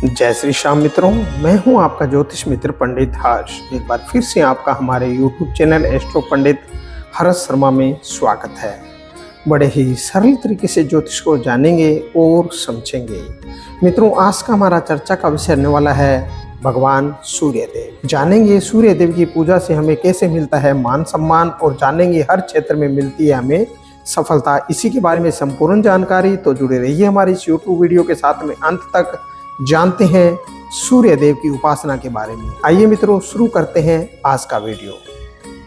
जय श्री श्याम मित्रों, मैं हूं आपका ज्योतिष मित्र पंडित हर्ष। एक बार फिर से आपका हमारे YouTube चैनल एस्ट्रो पंडित हर्ष शर्मा में स्वागत है। बड़े ही सरल तरीके से ज्योतिष को जानेंगे और समझेंगे। मित्रों, आज का हमारा चर्चा का विषय रहने वाला है भगवान सूर्य देव। जानेंगे सूर्य देव की पूजा से हमें कैसे मिलता है मान सम्मान, और जानेंगे हर क्षेत्र में मिलती है हमें सफलता। इसी के बारे में संपूर्ण जानकारी, तो जुड़े रहिए हमारी इस YouTube वीडियो के साथ में। अंत तक जानते हैं सूर्य देव की उपासना के बारे में। आइए मित्रों, शुरू करते हैं आज का वीडियो।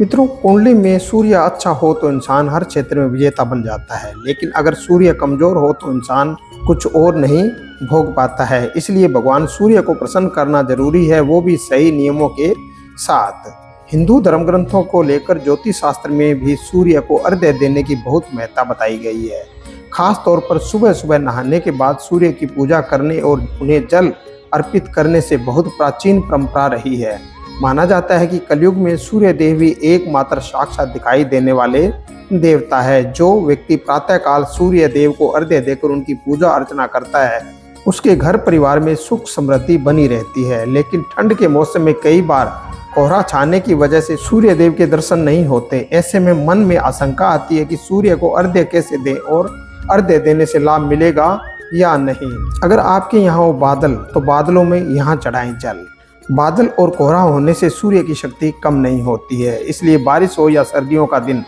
मित्रों, कुंडली में सूर्य अच्छा हो तो इंसान हर क्षेत्र में विजेता बन जाता है, लेकिन अगर सूर्य कमजोर हो तो इंसान कुछ और नहीं भोग पाता है। इसलिए भगवान सूर्य को प्रसन्न करना जरूरी है, वो भी सही नियमों के साथ। हिंदू धर्म ग्रंथों को लेकर ज्योतिष शास्त्र में भी सूर्य को अर्घ्य देने की बहुत महत्ता बताई गई है। खास तौर पर सुबह सुबह नहाने के बाद सूर्य की पूजा करने और उन्हें जल अर्पित करने से बहुत प्राचीन परंपरा रही है। माना जाता है कि कलयुग में सूर्य देव ही एकमात्र साक्षात दिखाई देने वाले देवता है। जो व्यक्ति प्रातःकाल सूर्य देव को अर्घ्य देकर उनकी पूजा अर्चना करता है, उसके घर परिवार में सुख समृद्धि बनी रहती है। लेकिन ठंड के मौसम में कई बार कोहरा छाने की वजह से सूर्य देव के दर्शन नहीं होते। ऐसे में मन में आशंका आती है कि सूर्य को अर्घ्य कैसे दें और अर्घ्य देने से लाभ मिलेगा या नहीं। अगर आपके यहाँ हो बादल, तो बादलों में यहाँ चढ़ाएं जल। बादल और कोहरा होने से सूर्य की शक्ति कम नहीं होती है, इसलिए बारिश हो या सर्दियों का दिन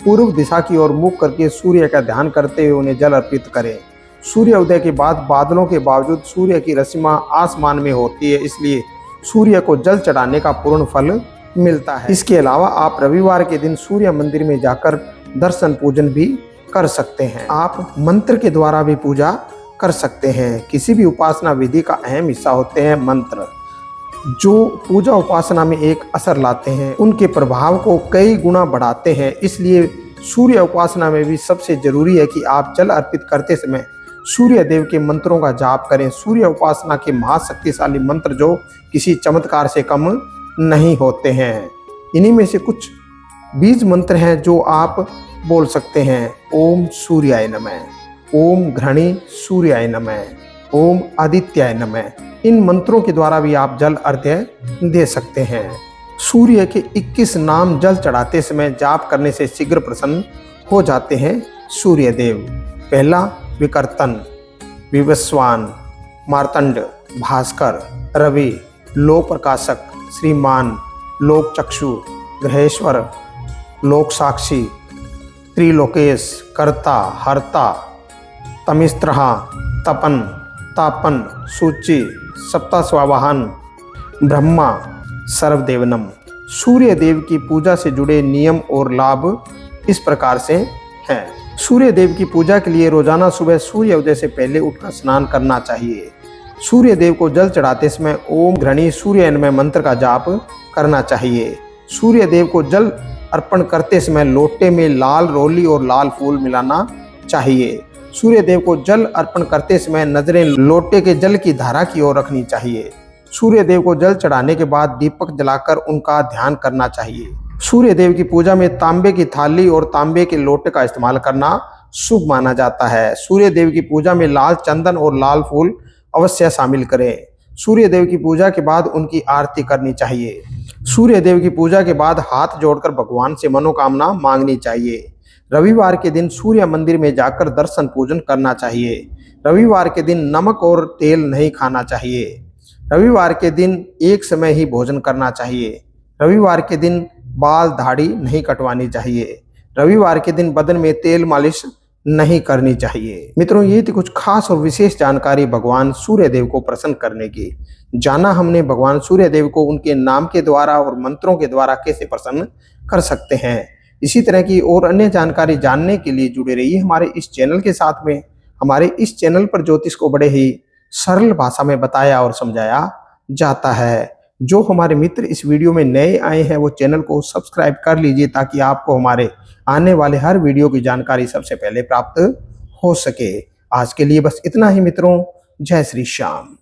पूर्व दिशा की ओर मुख करके सूर्य का ध्यान करते हुए उन्हें जल अर्पित करें। सूर्य उदय के बाद बादलों के बावजूद सूर्य की रश्मियां आसमान में होती है, इसलिए सूर्य को जल चढ़ाने का पूर्ण फल मिलता है। इसके अलावा आप रविवार के दिन सूर्य मंदिर में जाकर दर्शन पूजन भी कर सकते हैं। आप मंत्र के द्वारा भी पूजा कर सकते हैं। किसी भी उपासना विधि का अहम हिस्सा होते हैं मंत्र, जो पूजा उपासना में एक असर लाते हैं, उनके प्रभाव को कई गुना बढ़ाते हैं। इसलिए सूर्य उपासना में भी सबसे जरूरी है कि आप जल अर्पित करते समय सूर्य देव के मंत्रों का जाप करें। सूर्य उपासना के महाशक्तिशाली मंत्र जो किसी चमत्कार से कम नहीं होते हैं। इन्हीं में से कुछ बीज मंत्र हैं जो आप बोल सकते हैं। ओम सूर्याय नमः, ओम घृणी सूर्याय नमः, ओम आदित्याय नमः। इन मंत्रों के द्वारा भी आप जल अर्घ्य दे सकते हैं। सूर्य के 21 नाम जल चढ़ाते समय जाप करने से शीघ्र प्रसन्न हो जाते हैं सूर्य देव। पहला विकर्तन, विवस्वान, मार्तंड, भास्कर, रवि, लोक प्रकाशक, श्रीमान, लोक चक्षु, ग्रहेश्वर, लोक साक्षी, त्रिलोकेश, कर्ता, हर्ता, तमिस्त्रहा, तपन, तापन, सूची, सप्तस्वावाहन, ब्रह्मा, सर्वदेवनम। सूर्य देव की पूजा से जुड़े नियम और लाभ इस प्रकार से हैं। सूर्य देव की पूजा के लिए रोजाना सुबह सूर्य उदय से पहले उठकर स्नान करना चाहिए। सूर्य देव को जल चढ़ाते समय ओम घृणी सूर्याय नमः मंत्र का जाप करना चाहिए। सूर्य देव को जल अर्पण करते समय लोटे में लाल रोली और लाल फूल मिलाना चाहिए। सूर्य देव को जल अर्पण करते समय नजरें लोटे के जल की धारा की ओर रखनी चाहिए। सूर्य देव को जल चढ़ाने के बाद दीपक जलाकर उनका ध्यान करना चाहिए। सूर्य देव की पूजा में तांबे की थाली और तांबे के लोटे का इस्तेमाल करना शुभ माना जाता है। सूर्य देव की पूजा में लाल चंदन और लाल फूल अवश्य शामिल करें। सूर्य देव की पूजा के बाद उनकी आरती करनी चाहिए। सूर्य देव की पूजा के बाद हाथ जोड़कर भगवान से मनोकामना मांगनी चाहिए। रविवार के दिन सूर्य मंदिर में जाकर दर्शन पूजन करना चाहिए। रविवार के दिन नमक और तेल नहीं खाना चाहिए। रविवार के दिन एक समय ही भोजन करना चाहिए। रविवार के दिन बाल दाढ़ी नहीं कटवानी चाहिए। रविवार के दिन बदन में तेल मालिश नहीं करनी चाहिए। मित्रों, ये थी कुछ खास और विशेष जानकारी भगवान सूर्य देव को प्रसन्न करने की। जाना हमने भगवान सूर्य देव को उनके नाम के द्वारा और मंत्रों के द्वारा कैसे प्रसन्न कर सकते हैं। इसी तरह की और अन्य जानकारी जानने के लिए जुड़े रहिए हमारे इस चैनल के साथ में। हमारे इस चैनल पर ज्योतिष को बड़े ही सरल भाषा में बताया और समझाया जाता है। जो हमारे मित्र इस वीडियो में नए आए हैं वो चैनल को सब्सक्राइब कर लीजिए, ताकि आपको हमारे आने वाले हर वीडियो की जानकारी सबसे पहले प्राप्त हो सके। आज के लिए बस इतना ही मित्रों। जय श्री श्याम।